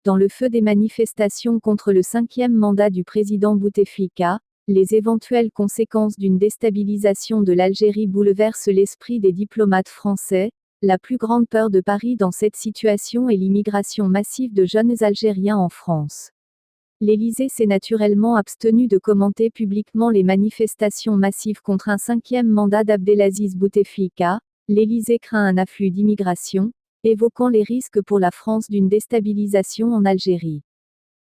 dans le feu des manifestations contre le 5e mandat du président Bouteflika, les éventuelles conséquences d'une déstabilisation de l'Algérie bouleversent l'esprit des diplomates français. La plus grande peur de Paris dans cette situation est l'immigration massive de jeunes Algériens en France. L'Élysée s'est naturellement abstenu de commenter publiquement les manifestations massives contre un 5e mandat d'Abdelaziz Bouteflika. L'Élysée craint un afflux d'immigration, évoquant les risques pour la France d'une déstabilisation en Algérie.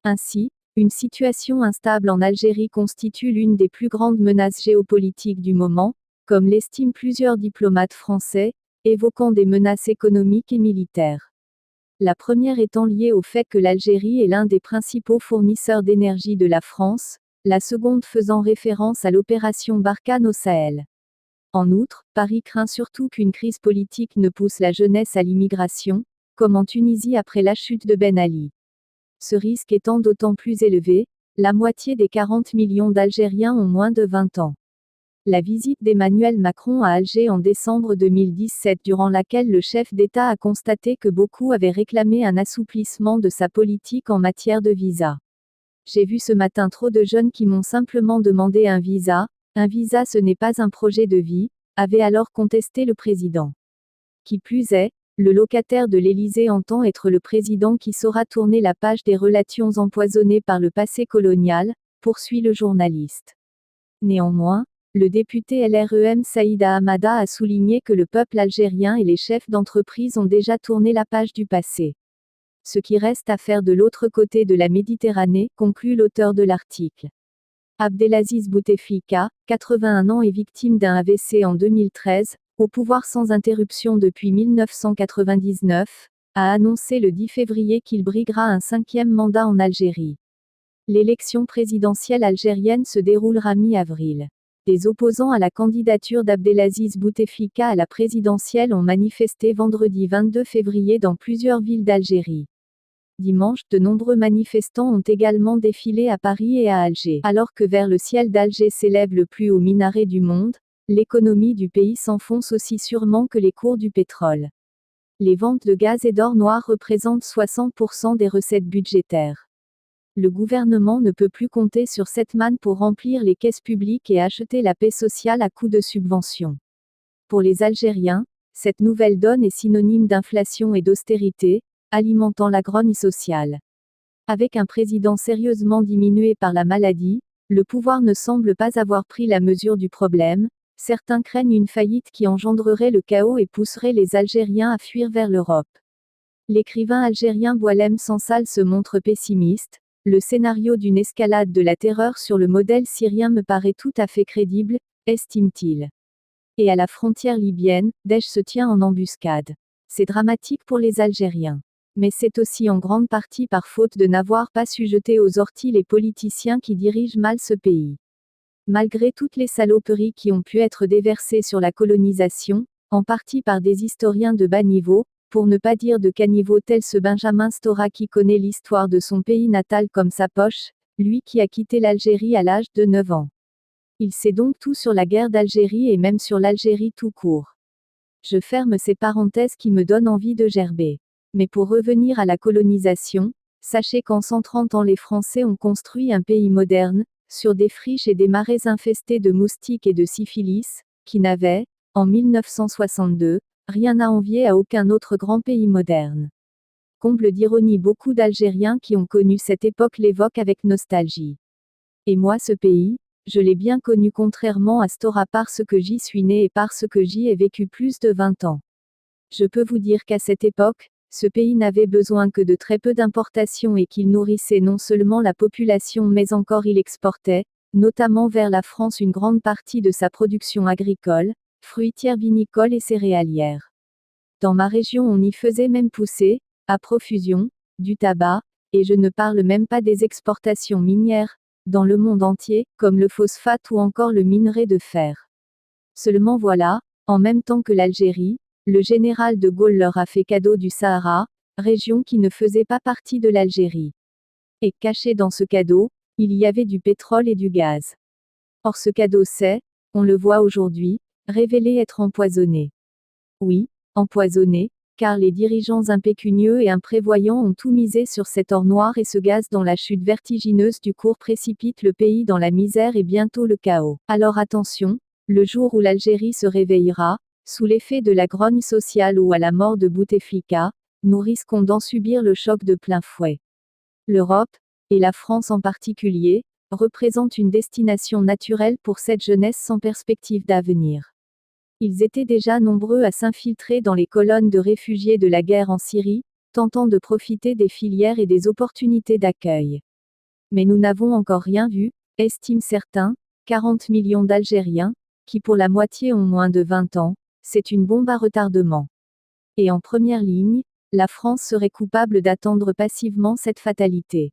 Ainsi, une situation instable en Algérie constitue l'une des plus grandes menaces géopolitiques du moment, comme l'estiment plusieurs diplomates français, évoquant des menaces économiques et militaires. La première étant liée au fait que l'Algérie est l'un des principaux fournisseurs d'énergie de la France, la seconde faisant référence à l'opération Barkhane au Sahel. En outre, Paris craint surtout qu'une crise politique ne pousse la jeunesse à l'immigration, comme en Tunisie après la chute de Ben Ali. Ce risque étant d'autant plus élevé, la moitié des 40 millions d'Algériens ont moins de 20 ans. La visite d'Emmanuel Macron à Alger en décembre 2017 durant laquelle le chef d'État a constaté que beaucoup avaient réclamé un assouplissement de sa politique en matière de visa. J'ai vu ce matin trop de jeunes qui m'ont simplement demandé un visa ce n'est pas un projet de vie, avait alors contesté le président. Qui plus est, le locataire de l'Élysée entend être le président qui saura tourner la page des relations empoisonnées par le passé colonial, poursuit le journaliste. Néanmoins, le député LREM Saïda Hamada a souligné que le peuple algérien et les chefs d'entreprise ont déjà tourné la page du passé. Ce qui reste à faire de l'autre côté de la Méditerranée, conclut l'auteur de l'article. Abdelaziz Bouteflika, 81 ans et victime d'un AVC en 2013, au pouvoir sans interruption depuis 1999, a annoncé le 10 février qu'il briguera un 5e mandat en Algérie. L'élection présidentielle algérienne se déroulera mi-avril. Des opposants à la candidature d'Abdelaziz Bouteflika à la présidentielle ont manifesté vendredi 22 février dans plusieurs villes d'Algérie. Dimanche, de nombreux manifestants ont également défilé à Paris et à Alger. Alors que vers le ciel d'Alger s'élève le plus haut minaret du monde, l'économie du pays s'enfonce aussi sûrement que les cours du pétrole. Les ventes de gaz et d'or noir représentent 60% des recettes budgétaires. Le gouvernement ne peut plus compter sur cette manne pour remplir les caisses publiques et acheter la paix sociale à coups de subventions. Pour les Algériens, cette nouvelle donne est synonyme d'inflation et d'austérité, alimentant la grogne sociale. Avec un président sérieusement diminué par la maladie, le pouvoir ne semble pas avoir pris la mesure du problème. Certains craignent une faillite qui engendrerait le chaos et pousserait les Algériens à fuir vers l'Europe. L'écrivain algérien Boualem Sansal se montre pessimiste. Le scénario d'une escalade de la terreur sur le modèle syrien me paraît tout à fait crédible, estime-t-il. Et à la frontière libyenne, Daesh se tient en embuscade. C'est dramatique pour les Algériens. Mais c'est aussi en grande partie par faute de n'avoir pas su jeter aux orties les politiciens qui dirigent mal ce pays. Malgré toutes les saloperies qui ont pu être déversées sur la colonisation, en partie par des historiens de bas niveau, pour ne pas dire de caniveau tel ce Benjamin Stora qui connaît l'histoire de son pays natal comme sa poche, lui qui a quitté l'Algérie à l'âge de 9 ans. Il sait donc tout sur la guerre d'Algérie et même sur l'Algérie tout court. Je ferme ces parenthèses qui me donnent envie de gerber. Mais pour revenir à la colonisation, sachez qu'en 130 ans les Français ont construit un pays moderne, sur des friches et des marais infestés de moustiques et de syphilis, qui n'avaient, en 1962, rien à envier à aucun autre grand pays moderne. Comble d'ironie, beaucoup d'Algériens qui ont connu cette époque l'évoquent avec nostalgie. Et moi ce pays, je l'ai bien connu contrairement à Stora parce que j'y suis né et parce que j'y ai vécu plus de 20 ans. Je peux vous dire qu'à cette époque, ce pays n'avait besoin que de très peu d'importations et qu'il nourrissait non seulement la population mais encore il exportait, notamment vers la France une grande partie de sa production agricole, fruitière vinicole et céréalière. Dans ma région on y faisait même pousser, à profusion, du tabac, et je ne parle même pas des exportations minières, dans le monde entier, comme le phosphate ou encore le minerai de fer. Seulement voilà, en même temps que l'Algérie, le général de Gaulle leur a fait cadeau du Sahara, région qui ne faisait pas partie de l'Algérie. Et, caché dans ce cadeau, il y avait du pétrole et du gaz. Or ce cadeau s'est, on le voit aujourd'hui, révélé être empoisonné. Oui, empoisonné, car les dirigeants impécunieux et imprévoyants ont tout misé sur cet or noir et ce gaz dont la chute vertigineuse du cours précipite le pays dans la misère et bientôt le chaos. Alors attention, le jour où l'Algérie se réveillera, sous l'effet de la grogne sociale ou à la mort de Bouteflika, nous risquons d'en subir le choc de plein fouet. L'Europe, et la France en particulier, représentent une destination naturelle pour cette jeunesse sans perspective d'avenir. Ils étaient déjà nombreux à s'infiltrer dans les colonnes de réfugiés de la guerre en Syrie, tentant de profiter des filières et des opportunités d'accueil. Mais nous n'avons encore rien vu, estiment certains, 40 millions d'Algériens, qui pour la moitié ont moins de 20 ans, c'est une bombe à retardement. Et en première ligne, la France serait coupable d'attendre passivement cette fatalité.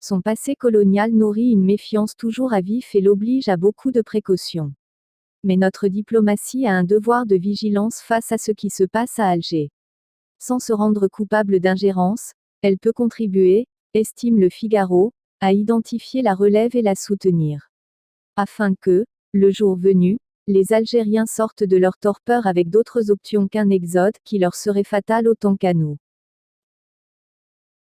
Son passé colonial nourrit une méfiance toujours à vif et l'oblige à beaucoup de précautions. Mais notre diplomatie a un devoir de vigilance face à ce qui se passe à Alger. Sans se rendre coupable d'ingérence, elle peut contribuer, estime le Figaro, à identifier la relève et la soutenir. Afin que, le jour venu, les Algériens sortent de leur torpeur avec d'autres options qu'un exode qui leur serait fatal autant qu'à nous.